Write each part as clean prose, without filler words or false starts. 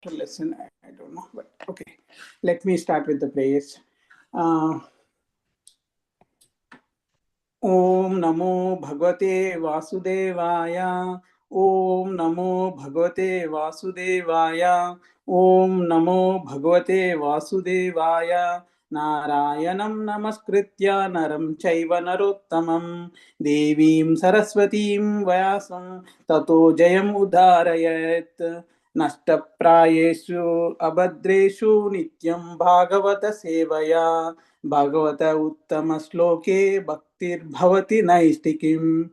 lesson. I don't know, but okay. Let me start with the prayers. Om Namo Bhagavate Vasudevaya. Om Namo Bhagavate Vasudevaya. Om Namo Bhagavate Vasudevaya. Narayanam Namaskritya Naram Chaiva Narottamam Devim Saraswatim Vyasam Tato Jayam Udarayat Nashtaprayeshu Abhadreshu Nityam Bhagavata Sevaya Bhagavata Uttama Sloke Bhaktir Bhavati Naistikim.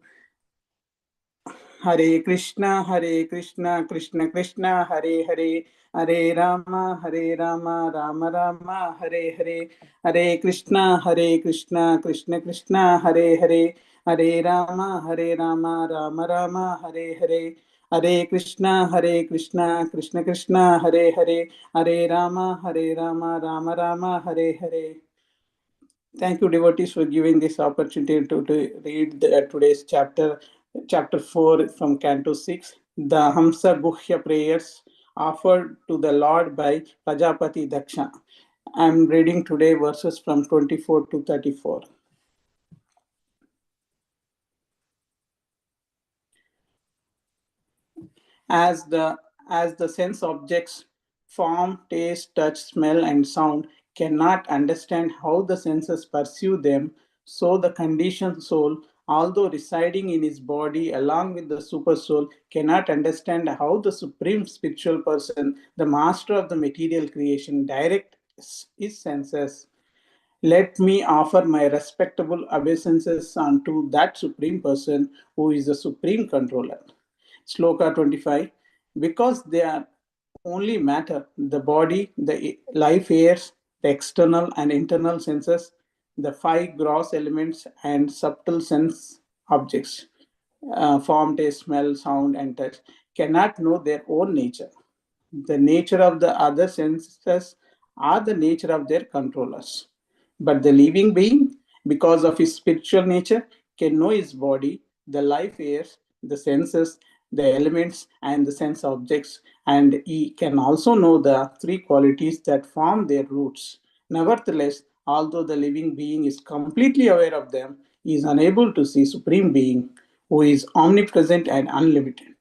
Hare Krishna, Krishna Krishna, Hare Hare, Hare Rama, Rama Rama, Hare Hare, Hare Krishna, Krishna Krishna, Hare Hare, Hare Rama, Rama Rama, Hare Hare, Hare Krishna, Krishna Krishna, Hare Hare, Hare Rama, Rama Rama, Hare Hare. Thank you, devotees, for giving this opportunity to read today's chapter 4 from Canto 6, the Hamsa Guhya prayers offered to the Lord by Prajapati Daksha. I am reading today verses from 24 to 34. As the sense objects form, taste, touch, smell, and sound cannot understand how the senses perceive them, so the conditioned soul, although residing in his body along with the super soul, cannot understand how the supreme spiritual person, the master of the material creation, directs his senses. Let me offer my respectable obeisances unto that supreme person who is the supreme controller. Sloka 25. Because they are only matter, the body, the life airs, the external and internal senses, the five gross elements and subtle sense objects, form, taste, smell, sound, and touch, cannot know their own nature. The nature of the other senses are the nature of their controllers. But the living being, because of his spiritual nature, can know his body, the life airs, the senses, the elements, and the sense objects, and he can also know the three qualities that form their roots. Nevertheless, although the living being is completely aware of them, he is unable to see Supreme Being, who is omnipresent and unlimited.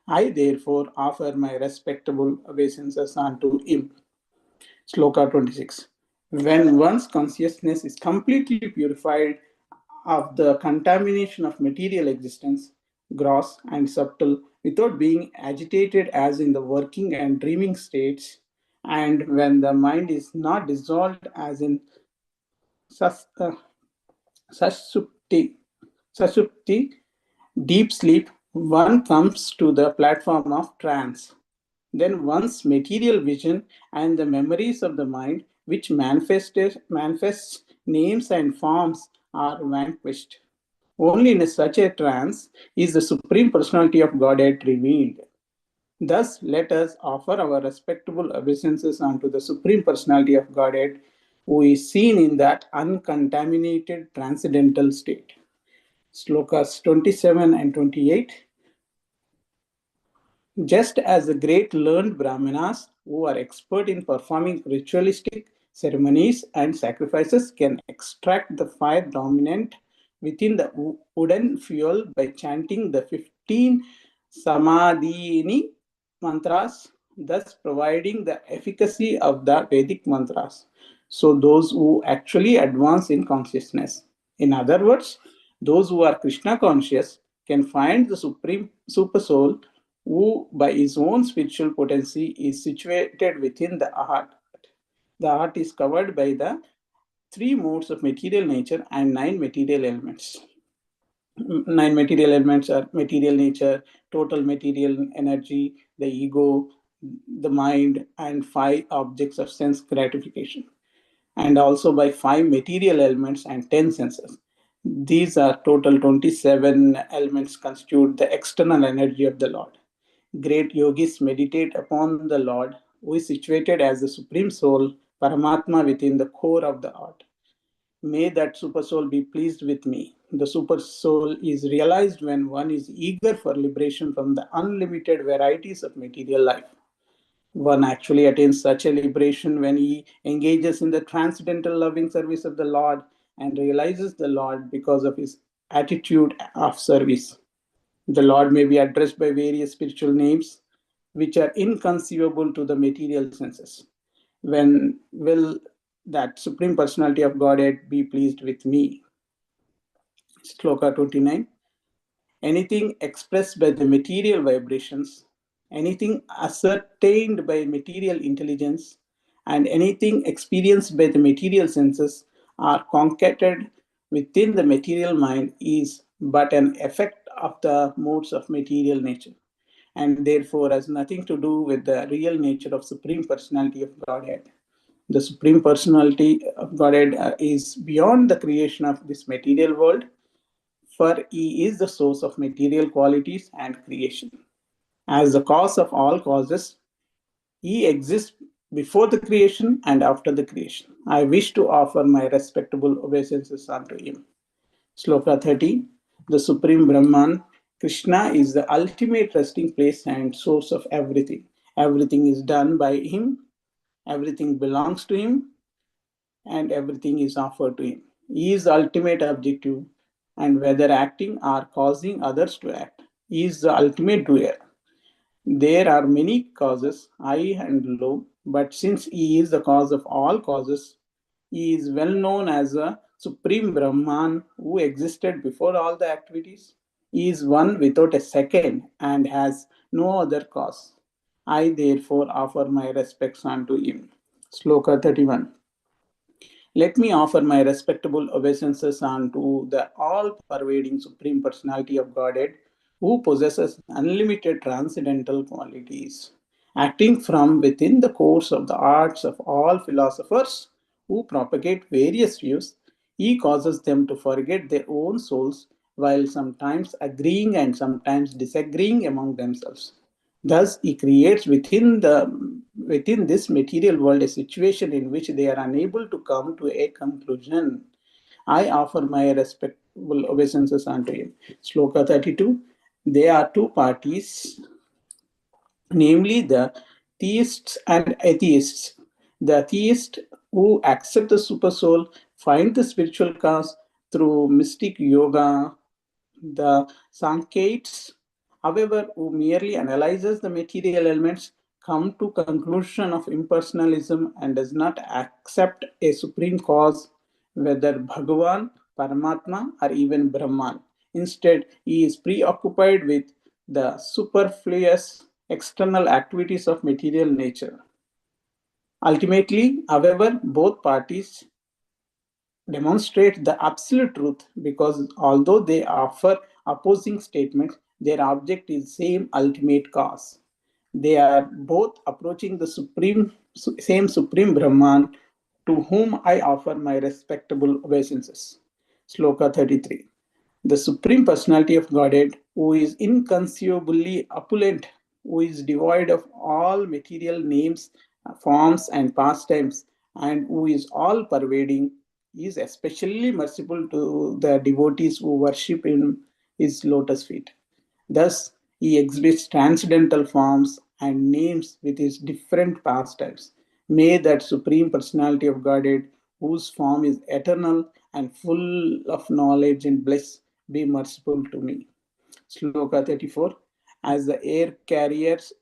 I therefore offer my respectable obeisances unto him. Sloka 26. When one's consciousness is completely purified of the contamination of material existence, gross and subtle, without being agitated as in the working and dreaming states, and when the mind is not dissolved as in sasupti, deep sleep, one comes to the platform of trance. Then one's material vision and the memories of the mind, which manifests names and forms, are vanquished. Only in such a trance is the Supreme Personality of Godhead revealed. Thus, let us offer our respectable obeisances unto the Supreme Personality of Godhead, who is seen in that uncontaminated transcendental state. Slokas 27 and 28. Just as the great learned Brahmanas, who are expert in performing ritualistic ceremonies and sacrifices, can extract the fire dominant within the wooden fuel by chanting the 15 Samadhini mantras, thus providing the efficacy of the Vedic mantras. So, those who actually advance in consciousness, in other words, those who are Krishna conscious, can find the supreme super soul who, by his own spiritual potency, is situated within the heart. The heart is covered by the three modes of material nature and nine material elements. Nine material elements are material nature, total material energy, the ego, the mind, and five objects of sense gratification. And also by five material elements and 10 senses. These are total 27 elements constitute the external energy of the Lord. Great yogis meditate upon the Lord, who is situated as the Supreme Soul, Paramatma, within the core of the heart. May that super soul be pleased with me. The super soul is realized when one is eager for liberation from the unlimited varieties of material life. One actually attains such a liberation when he engages in the transcendental loving service of the Lord and realizes the Lord because of his attitude of service. The Lord may be addressed by various spiritual names which are inconceivable to the material senses. When will that Supreme Personality of Godhead be pleased with me? Sloka 29. Anything expressed by the material vibrations, anything ascertained by material intelligence, and anything experienced by the material senses are concatenated within the material mind is but an effect of the modes of material nature, and therefore has nothing to do with the real nature of Supreme Personality of Godhead. The Supreme Personality of Godhead is beyond the creation of this material world, for he is the source of material qualities and creation. As the cause of all causes, he exists before the creation and after the creation. I wish to offer my respectable obeisances unto him. Sloka 30. The Supreme Brahman, Krishna, is the ultimate resting place and source of everything. Everything is done by him, everything belongs to him, and everything is offered to him. He is the ultimate objective, and whether acting or causing others to act, he is the ultimate doer. There are many causes, high and low, but since he is the cause of all causes, he is well known as a Supreme Brahman who existed before all the activities. He is one without a second and has no other cause. I therefore offer my respects unto him. Sloka 31. Let me offer my respectable obeisances unto the all-pervading Supreme Personality of Godhead, who possesses unlimited transcendental qualities. Acting from within the course of the arts of all philosophers who propagate various views, he causes them to forget their own souls while sometimes agreeing and sometimes disagreeing among themselves. Thus, he creates within this material world a situation in which they are unable to come to a conclusion. I offer my respectful obeisances unto him. Sloka 32. There are two parties, namely the theists and atheists. The theists who accept the supersoul find the spiritual cause through mystic yoga. The Sankeists, however, who merely analyzes the material elements, come to conclusion of impersonalism and does not accept a supreme cause, whether Bhagavan, Paramatma, or even Brahman. Instead, he is preoccupied with the superfluous external activities of material nature. Ultimately, however, both parties demonstrate the absolute truth because although they offer opposing statements, their object is same ultimate cause. They are both approaching the same Supreme Brahman, to whom I offer my respectable obeisances. Sloka 33. The Supreme Personality of Godhead, who is inconceivably opulent, who is devoid of all material names, forms, and pastimes, and who is all pervading, is especially merciful to the devotees who worship in his lotus feet. Thus, he exhibits transcendental forms and names with his different pastimes. May that Supreme Personality of Godhead, whose form is eternal and full of knowledge and bliss, be merciful to me. Sloka 34. As the air carries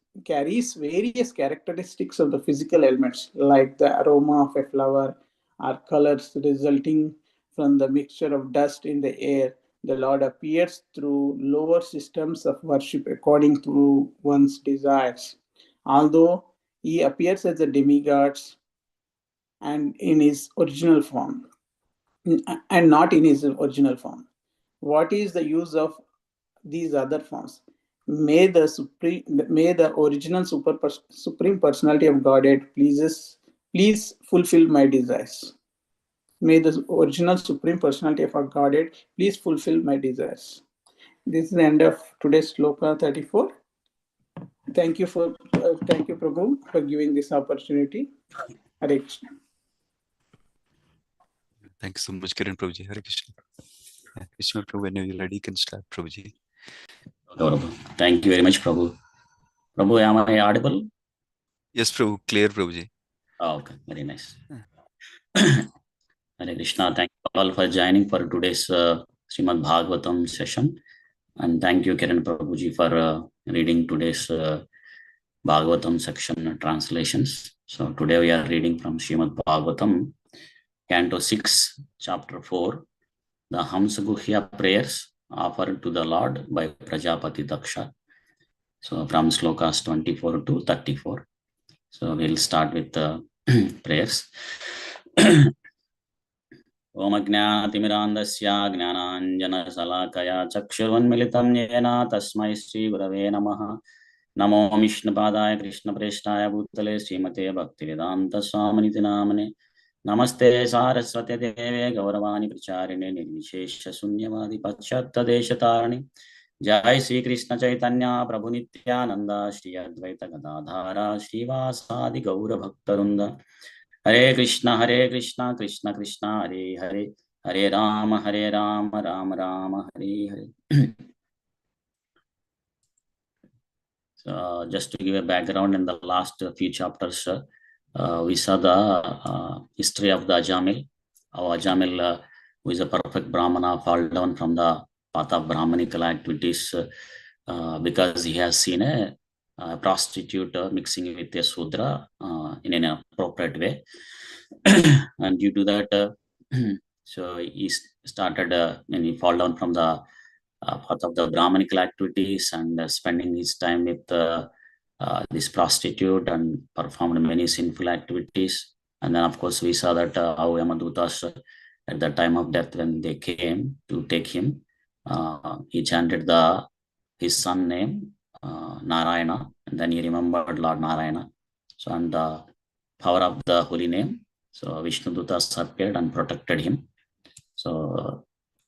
various characteristics of the physical elements, like the aroma of a flower or colors resulting from the mixture of dust in the air, the Lord appears through lower systems of worship according to one's desires. Although he appears as a demigod and in his original form, and not in his original form. What is the use of these other forms? May the original supreme personality of Godhead please fulfill my desires. May the original supreme personality of our Godhead please fulfill my desires. This is the end of today's sloka 34. Thank you, Prabhu, for giving this opportunity. Hare Krishna. Thanks so much, Kiran Prabhuji. Hare Krishna. Krishna Prabhu, when you're ready, you can start, Prabhuji. Thank you very much, Prabhu. Prabhu, am I audible? Yes, Prabhu. Clear, Prabhuji. Oh, okay, very nice. Hare Krishna. Thank you all for joining for today's Srimad Bhagavatam session. And thank you, Kiran Prabhuji, for reading today's Bhagavatam section translations. So today we are reading from Srimad Bhagavatam, Canto 6, Chapter 4, the Hamsaguhya prayers offered to the Lord by Prajapati Daksha. So from slokas 24 to 34. So we'll start with the prayers. ओम अज्ञातिमिरान्धस्य ज्ञानाञ्जनशलाकया चक्षुर्वन्मिलितं येन तस्मै श्रीगुरवे नमः। नमो विष्णुपादाय कृष्णप्रेष्ठाय भूतले श्रीमते भक्तिवेदान्तस्वामिनिति नामने। नमस्ते सारस्वते देवे गौरवाणी प्रचारिणे निर्विशेषशून्यवादी पाश्चात्यदेशतारिणि। जय श्री कृष्ण चैतन्य प्रभु नित्यानंद श्री अद्वैत गदाधारा श्रीवासादि गौर भक्तवृंद। हरे कृष्ण कृष्ण कृष्ण हरे हरे, हरे Ram Ram Ram Hare Hare. So just to give a background, in the last few chapters, we saw the history of the Ajamil. How Ajamil, who is a perfect Brahmana, fall down from the path of Brahmanical activities because he has seen a prostitute mixing with a Sudra in an appropriate way. And due to that, so he started when he fall down from the path of the Brahmanical activities and spending his time with this prostitute and performed many sinful activities. And then, of course, we saw that how Yamadutas, at the time of death, when they came to take him, he chanted his son name, Narayana, and then he remembered Lord Narayana. So, and the power of the holy name, so Vishnu Dutas appeared and protected him. So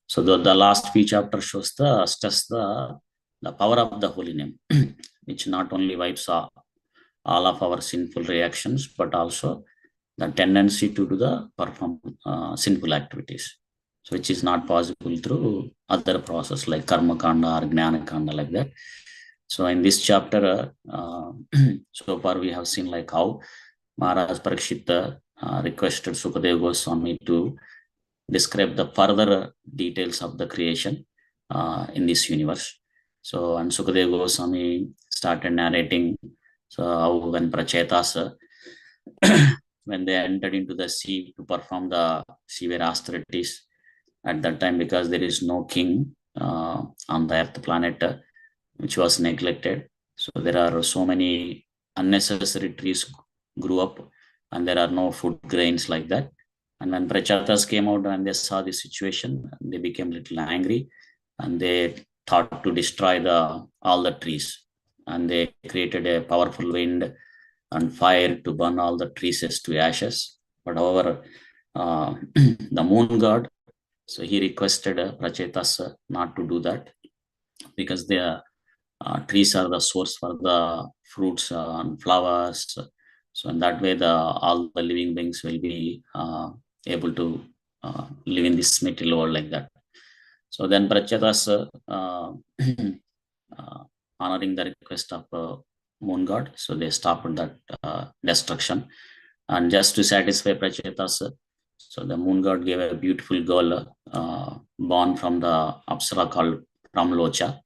the last few chapters shows the power of the holy name, which not only wipes all of our sinful reactions, but also the tendency to do the perform sinful activities, so which is not possible through other process like karma kanda or gnana kanda, like that. So in this chapter, so far we have seen like how Maharaj Parikshit requested Sukadeva Goswami to describe the further details of the creation in this universe. So, and Sukadeva Goswami started narrating how when Prachetas, when they entered into the sea to perform the severe austerities at that time, because there is no king on the earth planet, which was neglected. So there are so many unnecessary trees grew up and there are no food grains like that. And when Prachatas came out and they saw the situation, they became a little angry and they thought to destroy all the trees. And they created a powerful wind and fire to burn all the trees to ashes. But however, the moon god, so he requested Prachetas not to do that, because the trees are the source for the fruits and flowers. So in that way, all the living beings will be able to live in this material world like that. So then Prachetas, honoring the request of moon god, so they stopped that destruction. And just to satisfy Prachetas, so the moon god gave a beautiful girl born from the Apsara called Pramlocha.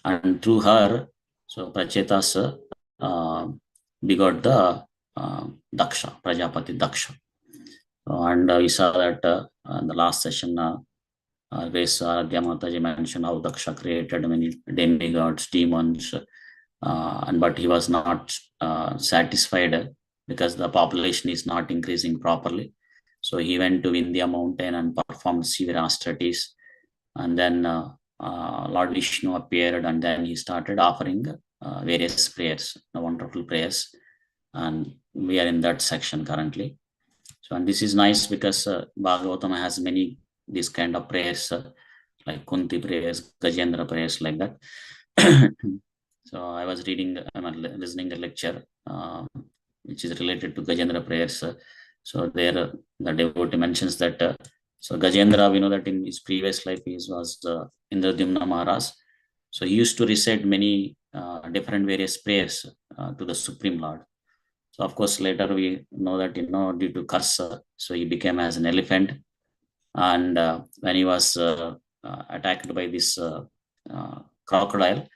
And through her, so Prachetas begot the Daksha, Prajapati Daksha. And we saw that in the last session, Aradhya Mataji mentioned how Daksha created many demigods, demons, but he was not satisfied because the population is not increasing properly. So he went to Vindhya mountain and performed severe austerities. And then Lord Vishnu appeared, and then he started offering various prayers, wonderful prayers. And we are in that section currently. So, and this is nice because Bhagavatam has many these kind of prayers, like Kunti prayers, Gajendra prayers, like that. So I was listening a lecture which is related to Gajendra prayers. So there the devotee mentions that so Gajendra, we know that in his previous life he was Indradyumna Maharaj. So he used to recite many different various prayers to the Supreme Lord. So of course, later we know that, due to curse, so he became as an elephant. And when he was attacked by this crocodile,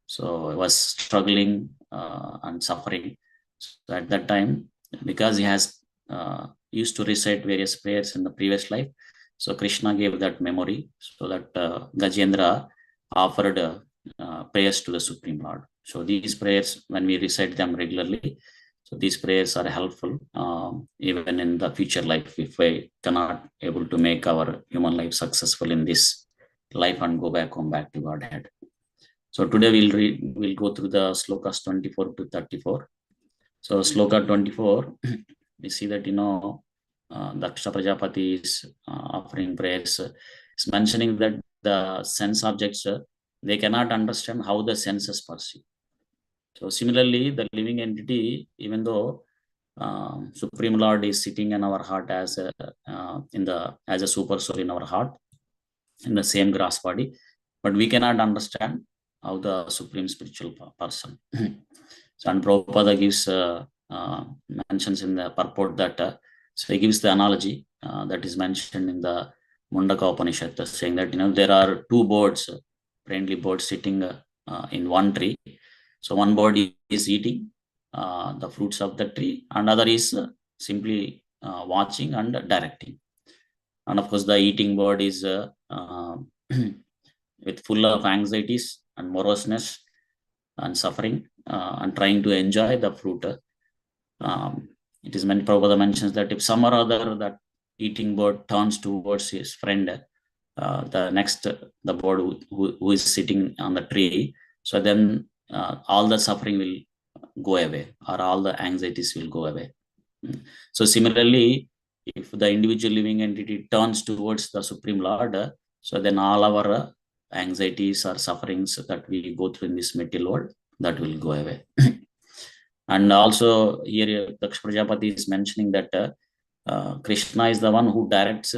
so he was struggling and suffering. So at that time, because he has used to recite various prayers in the previous life, so Krishna gave that memory, so that Gajendra offered prayers to the Supreme Lord. So these prayers, when we recite them regularly, so these prayers are helpful even in the future life, if we cannot able to make our human life successful in this life and go back home, back to Godhead. So today we'll go through the slokas 24 to 34. So sloka 24, we see that Daksha Prajapati is offering prayers. It's mentioning that the sense objects, they cannot understand how the senses perceive. So similarly, the living entity, even though Supreme Lord is sitting in our heart as a super soul in our heart, in the same grass body, but we cannot understand how the supreme spiritual person. So, and Prabhupada gives mentions in the purport that so he gives the analogy that is mentioned in the Mundaka Upanishad, saying that there are two birds, friendly birds sitting in one tree. So one bird is eating the fruits of the tree, and other is simply watching and directing. And of course, the eating bird is with full of anxieties and moroseness and suffering and trying to enjoy the fruit. It is meant, Prabhupada mentions that if some or other that eating bird turns towards his friend, the bird who is sitting on the tree, so then all the suffering will go away, or all the anxieties will go away. So similarly, if the individual living entity turns towards the Supreme Lord, so then all our anxieties or sufferings that we go through in this material world, that will go away. And also here Daksha Prajapati is mentioning that Krishna is the one who directs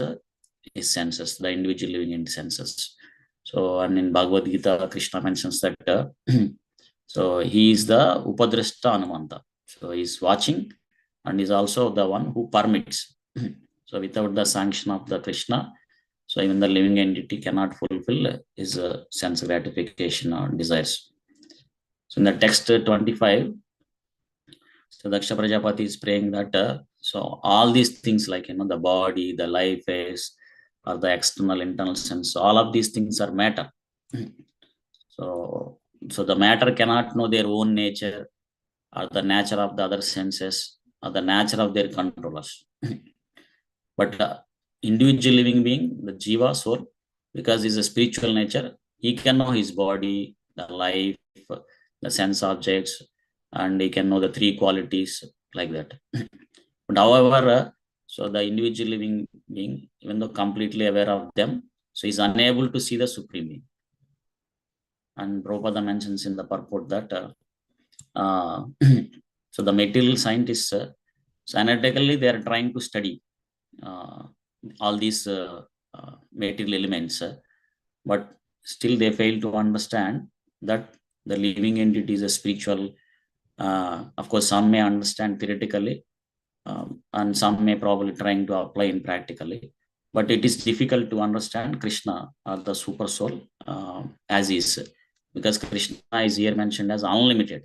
his senses, the individual living entity senses. So, and in Bhagavad Gita, Krishna mentions that so he is the Upadrashta Anumanta. So he is watching and is also the one who permits. So without the sanction of the Krishna, so even the living entity cannot fulfill his sense gratification or desires. So in the text 25, so Daksha Prajapati is praying that so all these things like the body, the life is, or the external internal sense, all of these things are matter. So the matter cannot know their own nature, or the nature of the other senses, or the nature of their controllers. But individual living being, the Jiva soul, because he's a spiritual nature, he can know his body, the life, the sense objects, and he can know the three qualities like that. But however, so the individual living being, even though completely aware of them, so he's unable to see the Supreme Being. And Prabhupada mentions in the purport that so the material scientists, so analytically they are trying to study all these material elements, but still they fail to understand that the living entity is a spiritual. Of course, some may understand theoretically, and some may probably trying to apply in practically, but it is difficult to understand Krishna or the super soul as is, because Krishna is here mentioned as unlimited.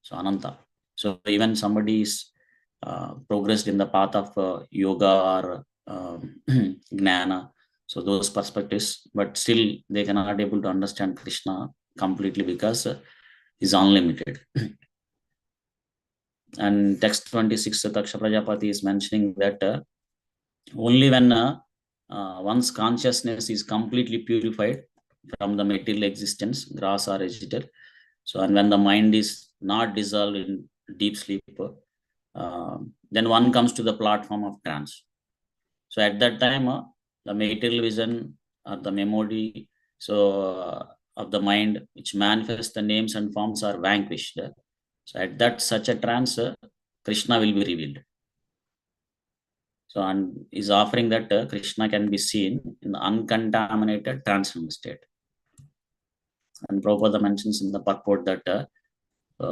So Ananta. So even somebody is progressed in the path of yoga or gnana, so those perspectives, but still they cannot able to understand Krishna completely because he's unlimited. And text 26, Daksha Prajapati is mentioning that only when one's consciousness is completely purified from the material existence, grass or vegetal, so and when the mind is not dissolved in deep sleep, then one comes to the platform of trance. So at that time, the material vision or the memory, of the mind, which manifests the names and forms, are vanquished. So at that such a trance, Krishna will be revealed. So and is offering that Krishna can be seen in the uncontaminated transcendental state. And Prabhupada mentions in the purport that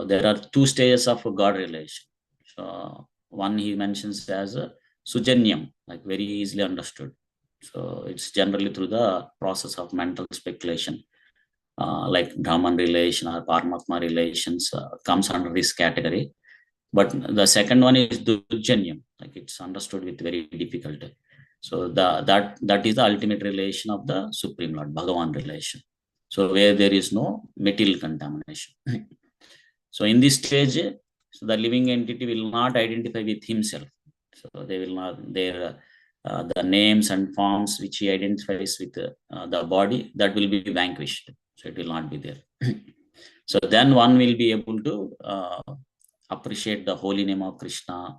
there are two stages of God relation. So one he mentions as sujanyam, like very easily understood. So it's generally through the process of mental speculation, like Brahman relation or Paramatma relations comes under this category. But the second one is dujanyam, like it's understood with very difficulty. So that is the ultimate relation of the Supreme Lord, Bhagavan relation. So where there is no material contamination. So in this stage, so the living entity will not identify with himself. So they will not, the names and forms which he identifies with the body, that will be vanquished. So it will not be there. So then one will be able to appreciate the holy name of Krishna.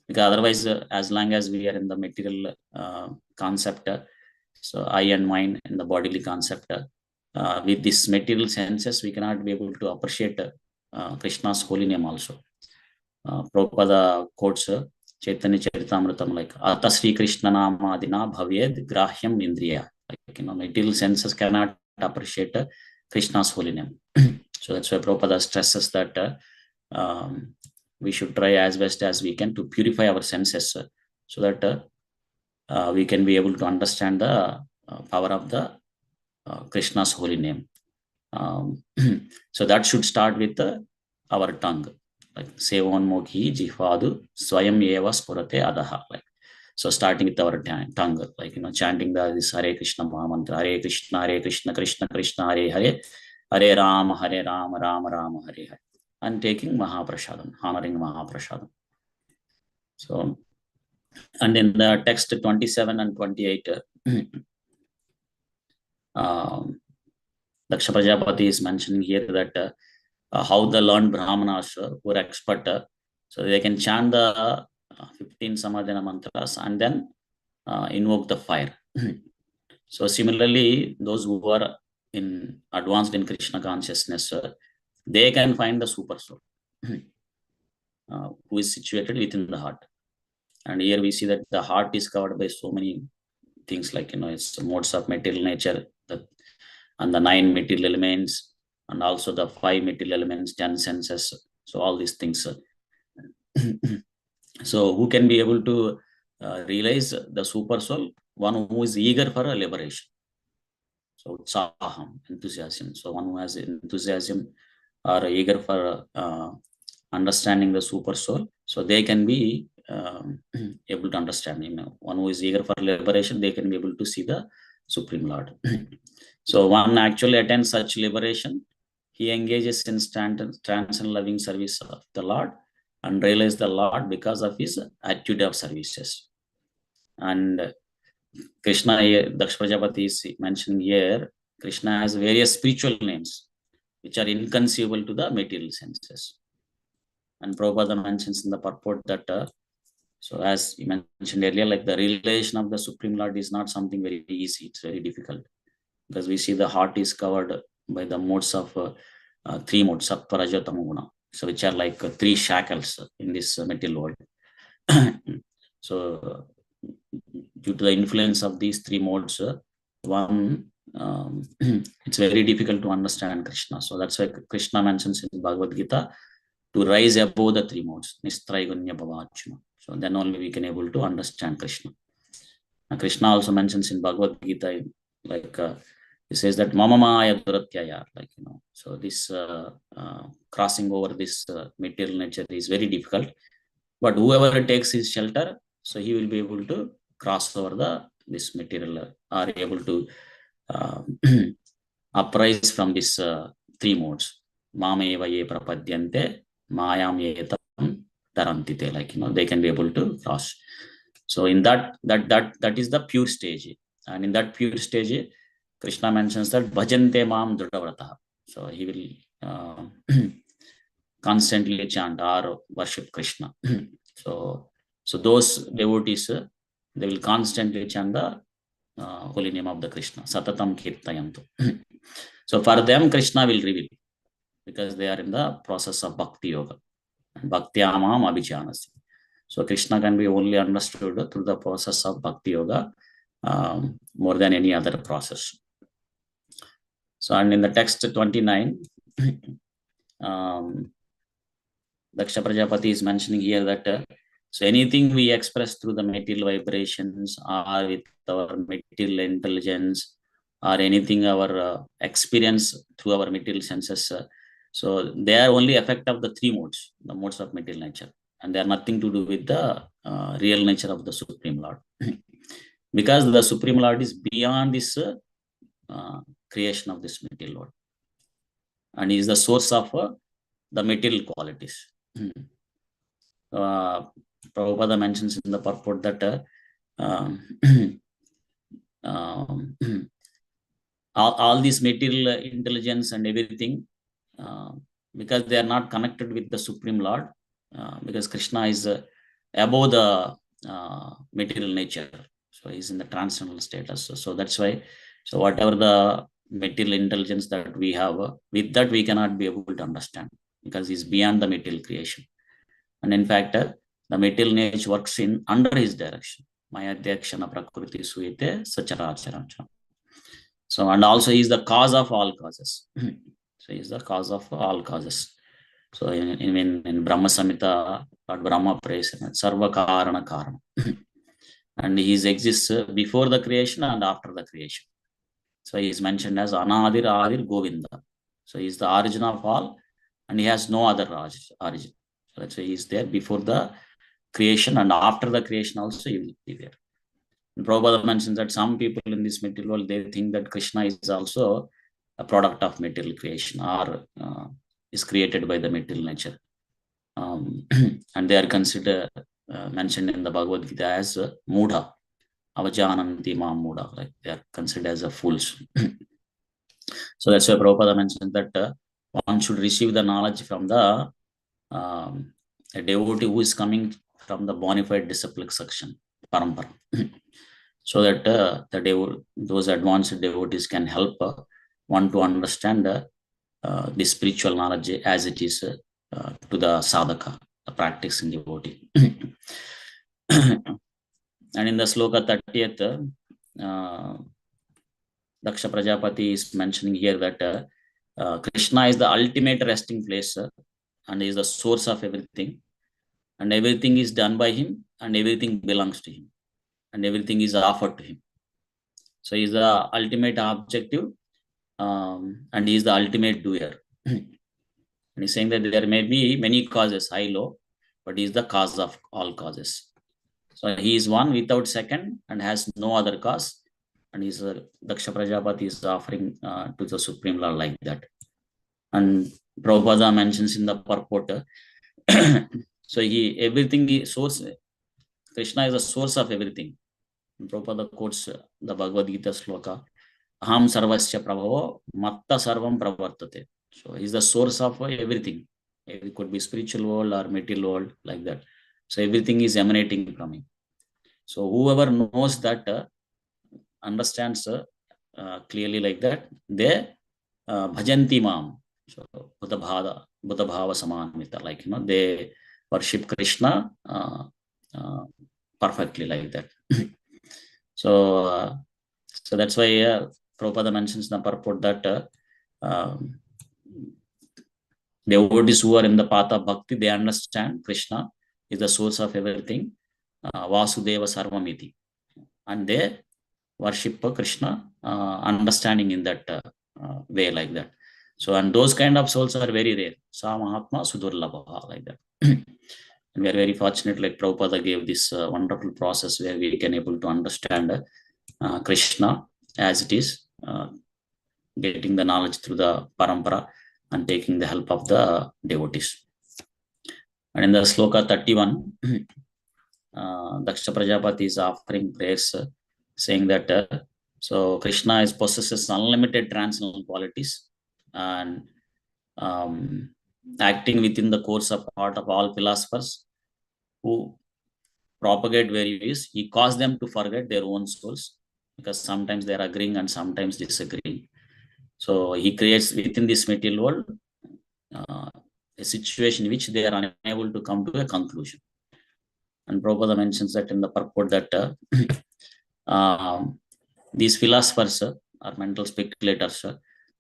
Because otherwise, as long as we are in the material concept, so I and mind in the bodily concept, with this material senses, we cannot be able to appreciate Krishna's holy name also. Prabhupada quotes Chaitanya Charitamritam like Ata Sri Krishna Namadina Bhavyed Grahyam Indriya. Like, material senses cannot appreciate Krishna's holy name. So that's why Prabhupada stresses that we should try as best as we can to purify our senses so that we can be able to understand the power of the Krishna's holy name. So that should start with our tongue, like Sevonmokhi Jihvadu Swayam Eva Spurate Adaha. Like, so starting with our tongue, like chanting this Hare Krishna Mahamantra, Hare Krishna, Krishna Krishna, Hare Hare, Hare Rama, Rama Rama, Hare Hare, and taking Mahaprasadam, honoring Mahaprasadam. So, and in the text 27 and 28, Daksha Prajapati is mentioning here that how the learned Brahmanas who are expert, so they can chant the 15 Samadhana mantras and then invoke the fire. So similarly, those who are advanced in Krishna consciousness, they can find the super soul who is situated within the heart. And here we see that the heart is covered by so many things, like it's modes of material nature, and the 9 material elements, and also the 5 material elements, 10 senses. So all these things. So who can be able to realize the super soul? One who is eager for a liberation. So utsaham, enthusiasm. So one who has enthusiasm or eager for understanding the super soul. So they can be able to understand. One who is eager for liberation, they can be able to see the Supreme Lord. So one actually attends such liberation. He engages in trance and loving service of the Lord and realizes the Lord because of his attitude of services. And Krishna, Daksha Prajapati is mentioning here, Krishna has various spiritual names which are inconceivable to the material senses. And Prabhupada mentions in the purport that, so as he mentioned earlier, like the realization of the Supreme Lord is not something very easy. It's very difficult because we see the heart is covered by the modes of 3 modes, Sattva, Raja, Tama, Guna. So which are like 3 shackles in this material world. So due to the influence of these 3 modes, it's very difficult to understand Krishna. So that's why Krishna mentions in Bhagavad Gita to rise above the 3 modes, Nistraigunya Bhavachuna. So then only we can able to understand Krishna. And Krishna also mentions in Bhagavad Gita, like he says that Mama Maya Duratyaya, like so this crossing over this material nature is very difficult. But whoever takes his shelter, so he will be able to cross over this material, are able to uprise from this 3 modes. Mameva ye prapadyante, mayam ye tam tarantite, like they can be able to cross. So in that is the pure stage, and in that pure stage, Krishna mentions that bhajante mam drutavrataha. So he will constantly chant or worship Krishna. So those devotees, they will constantly chant the holy name of the Krishna, Satatam Kirtayantu. So for them, Krishna will reveal because they are in the process of Bhakti Yoga. Bhaktyamam Abhijanasi. So Krishna can be only understood through the process of Bhakti Yoga more than any other process. So, and in the text 29, Daksha Prajapati is mentioning here that so anything we express through the material vibrations or with our material intelligence or anything our experience through our material senses, so they are only effect of the three modes, the modes of material nature, and they are nothing to do with the real nature of the Supreme Lord. Because the Supreme Lord is beyond this creation of this material world, and he is the source of the material qualities. Prabhupada mentions in the purport that all these material intelligence and everything, because they are not connected with the Supreme Lord, because Krishna is above the material nature, so he's in the transcendental status. So that's why, so whatever the material intelligence that we have, with that we cannot be able to understand, because he's beyond the material creation. And in fact, the material nature works in under his direction. Maya Dekshana Prakriti Suite Sacharacharam. So, and also he is the cause of all causes. So he is the cause of all causes. So in Brahma Samhita, Lord Brahma prays Sarva Karana Karana. And he exists before the creation and after the creation. So he is mentioned as Anadir Adir Govinda. So he is the origin of all, and he has no other origin. So that's why he is there before the creation, and after the creation also he will be there. And Prabhupada mentions that some people in this material world, they think that Krishna is also a product of material creation, or is created by the material nature. And they are considered, mentioned in the Bhagavad Gita as Mudha, Avajananti Ma Mudha, like they are considered as a fools. So that's why Prabhupada mentioned that one should receive the knowledge from the a devotee who is coming from the bona fide disciplic section, parampara, so that those advanced devotees can help one to understand the spiritual knowledge as it is to the sadhaka, the practicing devotee. And in the sloka 30th, Daksha Prajapati is mentioning here that Krishna is the ultimate resting place, and is the source of everything, and everything is done by him, and everything belongs to him, and everything is offered to him. So he is the ultimate objective, and he is the ultimate doer. And he's saying that there may be many causes, high, low, but he is the cause of all causes. So he is one without second and has no other cause, and he's Daksha Prajapati is offering to the Supreme Lord like that. And Prabhupada mentions in the purport, so everything is source. Krishna is the source of everything. And Prabhupada quotes the Bhagavad Gita sloka, Aham sarvasya prabhavo matta sarvam pravartate. So he is the source of everything. It could be spiritual world or material world, like that. So everything is emanating from him. So whoever knows that, understands clearly like that, they bhajanti mam. So Buddha Bhava Samanvita, like, they worship Krishna perfectly like that. So that's why Prabhupada mentions in the purport that devotees who are in the path of bhakti, they understand Krishna is the source of everything, Vasudeva Sarvamiti, and they worship Krishna, understanding in that way like that. So, and those kind of souls are very rare. Sa Mahatma Sudurlabha, like that. And we are very fortunate, like Prabhupada gave this wonderful process where we can able to understand Krishna as it is, getting the knowledge through the parampara and taking the help of the devotees. And in the sloka 31, Daksha Prajapati is offering prayers, saying that so Krishna possesses unlimited transcendental qualities, and acting within the course of heart of all philosophers who propagate various, he caused them to forget their own souls, because sometimes they are agreeing and sometimes disagreeing. So he creates within this material world a situation in which they are unable to come to a conclusion. And Prabhupada mentions that in the purport that these philosophers are mental speculators.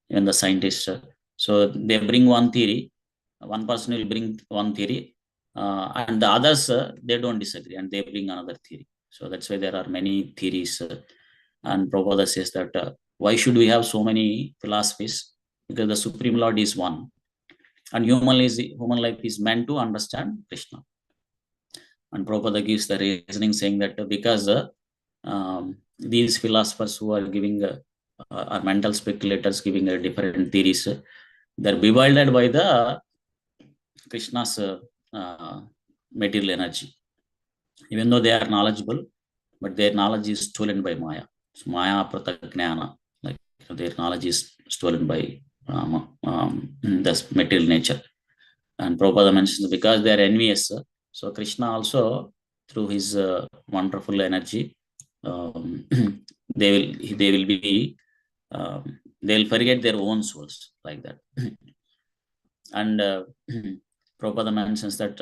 even the scientists. So they bring one theory, one person will bring one theory, and the others, they don't disagree and they bring another theory. So that's why there are many theories. And Prabhupada says that why should we have so many philosophies? Because the Supreme Lord is one. And human life is meant to understand Krishna. And Prabhupada gives the reasoning saying that because these philosophers who are giving are mental speculators giving different theories, they're bewildered by the Krishna's material energy. Even though they are knowledgeable, but their knowledge is stolen by Maya. So Maya Pratajnana, like their knowledge is stolen by the material nature. And Prabhupada mentions because they are envious. So Krishna also, through his wonderful energy, they will be they'll forget their own souls like that. And Prabhupada mentions that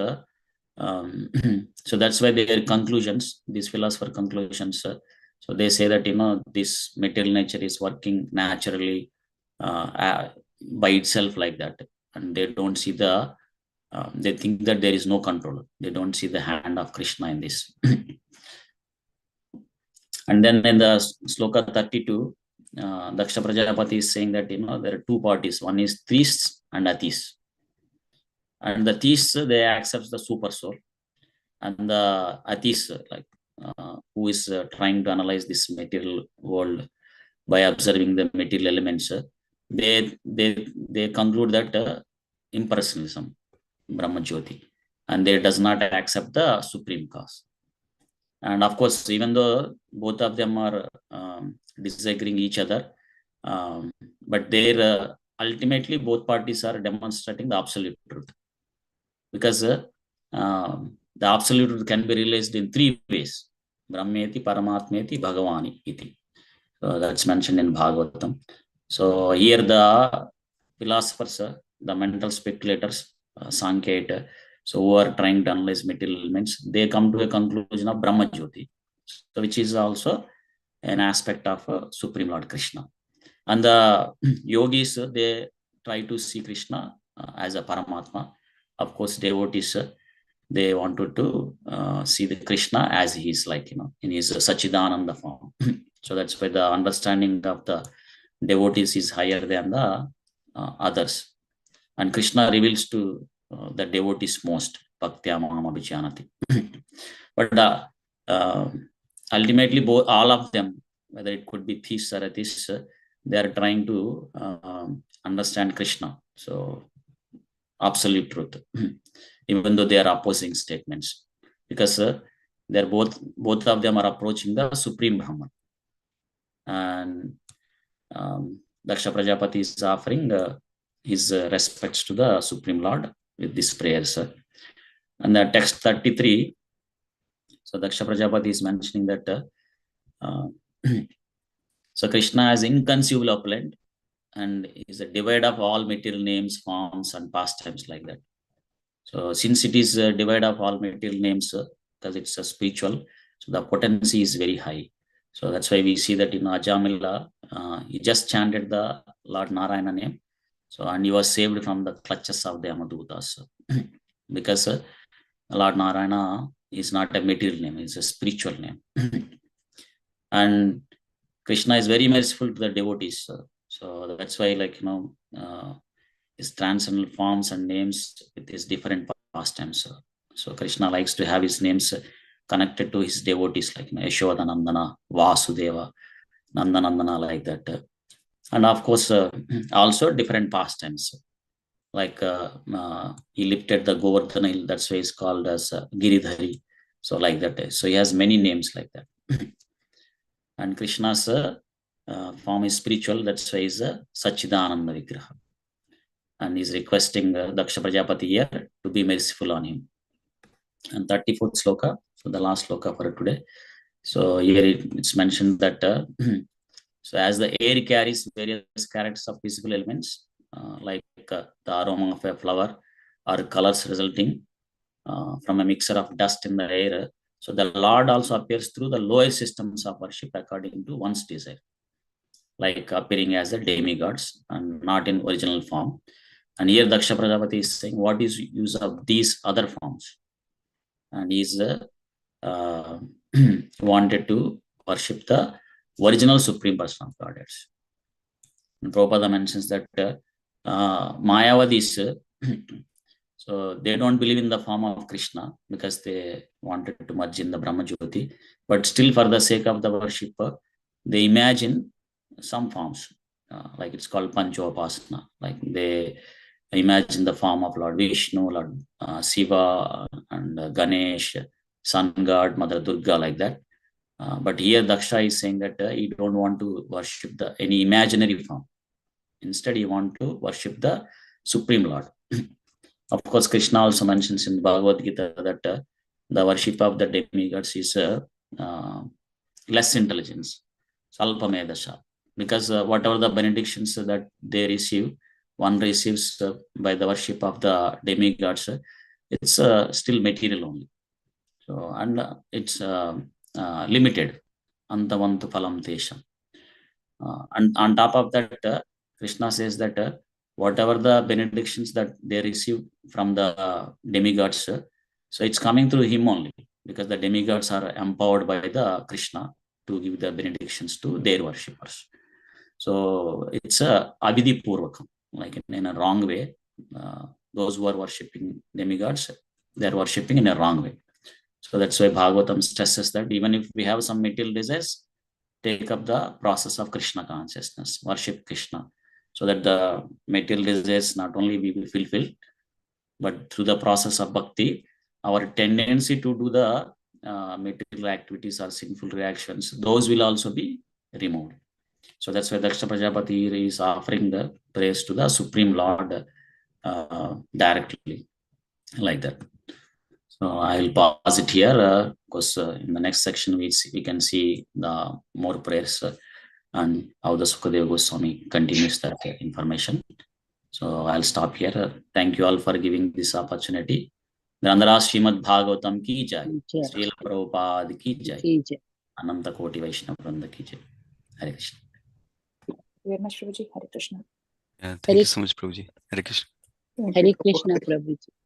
so that's why their conclusions, these philosopher conclusions, so they say that this material nature is working naturally by itself like that, and they don't see the they think that there is no control. They don't see the hand of Krishna in this. And then in the sloka 32, Daksha Prajapati is saying that there are two parties. One is theists and atheists. And the theists, they accept the super soul, and the atheists, like who is trying to analyze this material world by observing the material elements, they conclude that impersonalism, Brahma Jyoti, and they does not accept the supreme cause. And of course, even though both of them are disagreeing each other, but they're ultimately both parties are demonstrating the absolute truth, because the absolute truth can be realized in three ways: Brahmeti, Paramatmeti, Bhagavani iti. So that's mentioned in Bhagavatam. So here the philosophers, the mental speculators, Sankhya, so who are trying to analyze material elements, they come to a conclusion of Brahma Jyoti, so which is also an aspect of Supreme Lord Krishna. And the yogis, they try to see Krishna as a Paramatma. Of course, devotees, they wanted to see the Krishna as he is, like, in his Sachidananda form. So that's why the understanding of the devotees is higher than the others. And Krishna reveals to the devotees most, Bhaktya Mama Vichanati. But ultimately, all of them, whether it could be theists or atheists, they are trying to understand Krishna. So absolute truth, even though they are opposing statements, because they're both of them are approaching the Supreme Brahman. And Daksha Prajapati is offering his respects to the Supreme Lord with these prayers. And the text 33, so Daksha Prajapati is mentioning that so Krishna is inconceivable opulent and is a divide of all material names, forms, and pastimes like that. So since it is a divide of all material names, because it's a spiritual, so the potency is very high. So that's why we see that in Ajamila, he just chanted the Lord Narayana name. So, and he was saved from the clutches of the Amadutas. Because Lord Narayana is not a material name, it's a spiritual name. And Krishna is very merciful to the devotees. So that's why, like, his transcendental forms and names with his different pastimes. So Krishna likes to have his names connected to his devotees, like Yashoda Nandana, Vasudeva, Nandanandana, like that. And of course, also different pastimes. Like he lifted the Govardhana hill, that's why he's called as Giridhari. So like that. So he has many names like that. And Krishna's form is spiritual, that's why he's Sachidananda Vigraha. And he's requesting Daksha Prajapati here to be merciful on him. And 34th sloka, so the last sloka for today. So here it's mentioned that so as the air carries various characters of physical elements, like the aroma of a flower or colors resulting from a mixture of dust in the air, so the Lord also appears through the lower systems of worship according to one's desire. like appearing as a demigods and not in original form. And here Daksha Prajapati is saying, what is use of these other forms? And he's uh, wanted to worship the original Supreme Person of Godhead. And Prabhupada mentions that Mayavadis, so they don't believe in the form of Krishna because they wanted to merge in the Brahma Jyoti, but still for the sake of the worshipper, they imagine some forms, like it's called Panchopasana, like they imagine the form of Lord Vishnu, Lord Shiva, and Ganesh, Sun God, Mother Durga, like that. But here Daksha is saying that he don't want to worship any imaginary form. Instead, he want to worship the Supreme Lord. Of course, Krishna also mentions in Bhagavad Gita that the worship of the demigods is less intelligence, salpamedasha, because whatever the benedictions that they receive, one receives by the worship of the demigods, it's still material only. So, and it's limited. Antavantu phalam tesham. And on top of that, Krishna says that whatever the benedictions that they receive from the demigods, so it's coming through him only, because the demigods are empowered by the Krishna to give the benedictions to their worshippers. So it's a abhidhi purvakam, like in a wrong way. Those who are worshipping demigods, they are worshipping in a wrong way. So that's why Bhagavatam stresses that even if we have some material desires, take up the process of Krishna consciousness, worship Krishna, so that the material desires not only we will fulfill, but through the process of bhakti, our tendency to do the material activities or sinful reactions, those will also be removed. So that's why Daksha Prajapati is offering the praise to the Supreme Lord directly, like that. So I will pause it here because in the next section we can see the more prayers and how the Sukadeva Goswami continues that information. So I'll stop here. Thank you all for giving this opportunity. Grandhara Srimad Bhagavatam ki jai, Srila Prabhupada ki jai, Ananta Koti Vaishnava Vranda ki jai. Hare Krishna. Very much, Prabhuji. Hare Krishna. Yeah, thank you so much, Prabhuji. Hare Krishna. Thank Thank you, you, Prabhu. Prabhu. Hare